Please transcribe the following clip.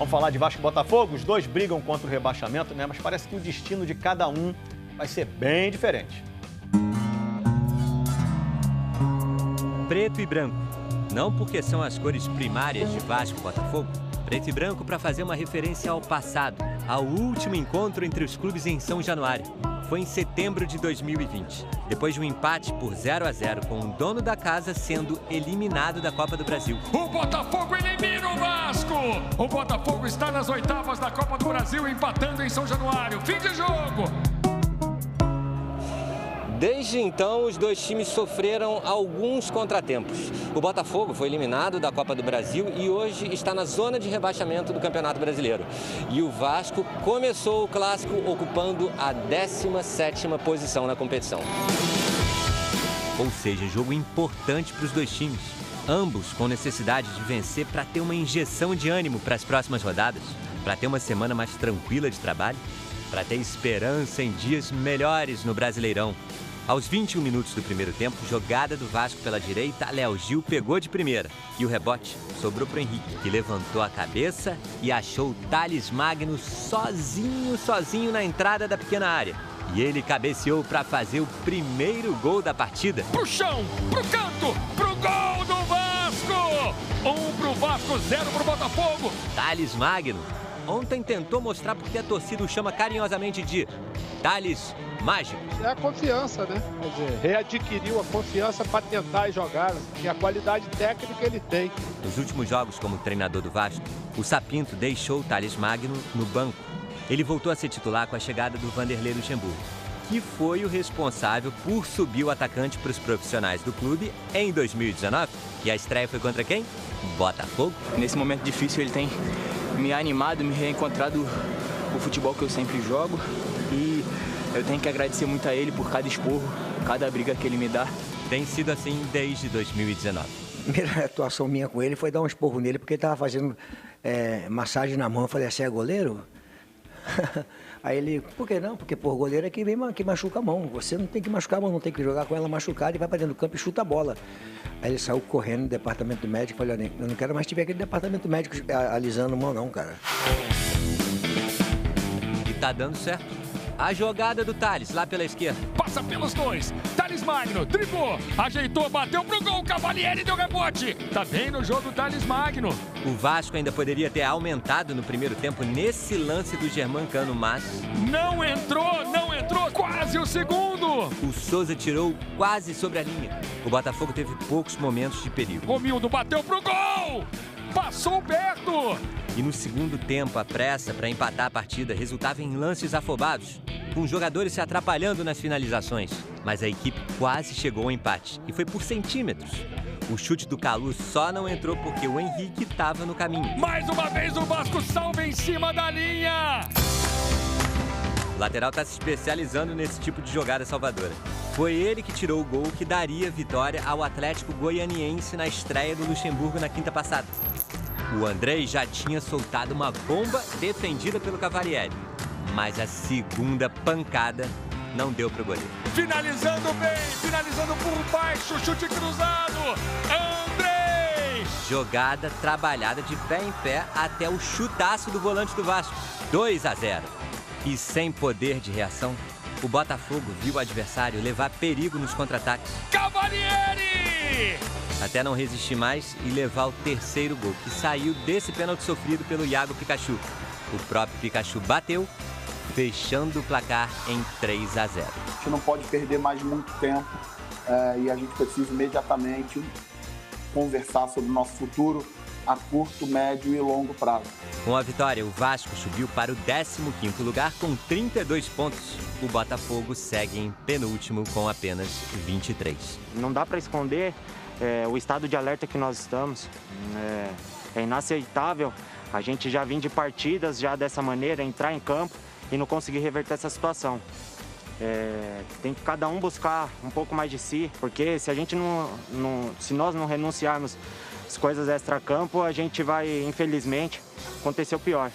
Vamos falar de Vasco e Botafogo? Os dois brigam contra o rebaixamento, né? Mas parece que o destino de cada um vai ser bem diferente. Preto e branco. Não porque são as cores primárias de Vasco e Botafogo. Preto e branco para fazer uma referência ao passado, ao último encontro entre os clubes em São Januário. Foi em setembro de 2020, depois de um empate por 0-0 com o dono da casa sendo eliminado da Copa do Brasil. O Botafogo elimina o Vasco! O Botafogo está nas oitavas da Copa do Brasil, empatando em São Januário. Fim de jogo! Desde então, os dois times sofreram alguns contratempos. O Botafogo foi eliminado da Copa do Brasil e hoje está na zona de rebaixamento do Campeonato Brasileiro. E o Vasco começou o clássico ocupando a 17ª posição na competição. Ou seja, jogo importante para os dois times. Ambos com necessidade de vencer para ter uma injeção de ânimo para as próximas rodadas, para ter uma semana mais tranquila de trabalho, para ter esperança em dias melhores no Brasileirão. Aos 21 minutos do primeiro tempo, jogada do Vasco pela direita, Léo Gil pegou de primeira. E o rebote sobrou para o Henrique, que levantou a cabeça e achou o Thales Magno sozinho na entrada da pequena área. E ele cabeceou para fazer o primeiro gol da partida. Pro chão, pro canto, pro gol do Vasco! 1 pro Vasco, 0 pro Botafogo. Thales Magno ontem tentou mostrar porque a torcida o chama carinhosamente de Thales Mágico. É a confiança, né? Quer dizer, readquiriu a confiança para tentar jogar e a qualidade técnica ele tem. Nos últimos jogos como treinador do Vasco, o Sapinto deixou o Thales Magno no banco. Ele voltou a ser titular com a chegada do Vanderlei Luxemburgo, que foi o responsável por subir o atacante para os profissionais do clube em 2019. E a estreia foi contra quem? Botafogo. Nesse momento difícil ele tem me animado, me reencontrado o futebol que eu sempre jogo e eu tenho que agradecer muito a ele por cada esporro, cada briga que ele me dá. Tem sido assim desde 2019. A primeira atuação minha com ele foi dar um esporro nele porque ele estava fazendo massagem na mão. Eu falei, você é goleiro? Aí ele, por que não? Porque por goleiro é que machuca a mão. Você não tem que machucar a mão, não tem que jogar com ela machucada e vai para dentro do campo e chuta a bola. Aí ele saiu correndo no departamento médico e falou, eu não quero mais tiver aquele departamento médico alisando a mão não, cara. E tá dando certo. A jogada do Thales, lá pela esquerda. Passa pelos dois. Thales Magno, driblou, ajeitou, bateu pro gol. Cavalieri deu rebote. Tá bem no jogo o Thales Magno. O Vasco ainda poderia ter aumentado no primeiro tempo nesse lance do Germancano, mas... Não entrou, quase o segundo. O Souza tirou quase sobre a linha. O Botafogo teve poucos momentos de perigo. Romildo bateu pro gol. Passou perto. E no segundo tempo, a pressa para empatar a partida resultava em lances afobados, com os jogadores se atrapalhando nas finalizações. Mas a equipe quase chegou ao empate, e foi por centímetros. O chute do Calu só não entrou porque o Henrique estava no caminho. Mais uma vez o Vasco salva em cima da linha. O lateral está se especializando nesse tipo de jogada salvadora. Foi ele que tirou o gol que daria vitória ao Atlético Goianiense na estreia do Luxemburgo na quinta passada. O Andrei já tinha soltado uma bomba defendida pelo Cavalieri, mas a segunda pancada não deu para o goleiro. Finalizando bem, finalizando por baixo, chute cruzado, Andrei! Jogada trabalhada de pé em pé até o chutaço do volante do Vasco, 2-0. E sem poder de reação, o Botafogo viu o adversário levar perigo nos contra-ataques. Cavalieri! Até não resistir mais e levar o terceiro gol, que saiu desse pênalti sofrido pelo Iago Pikachu. O próprio Pikachu bateu, fechando o placar em 3-0. A gente não pode perder mais muito tempo e a gente precisa imediatamente conversar sobre o nosso futuro a curto, médio e longo prazo. Com a vitória, o Vasco subiu para o 15º lugar com 32 pontos. O Botafogo segue em penúltimo com apenas 23. Não dá para esconder o estado de alerta que nós estamos. É inaceitável a gente já vir de partidas já dessa maneira, entrar em campo e não conseguir reverter essa situação. Tem que cada um buscar um pouco mais de si, porque se a gente se nós não renunciarmos às coisas extra-campo, a gente vai, infelizmente, acontecer o pior.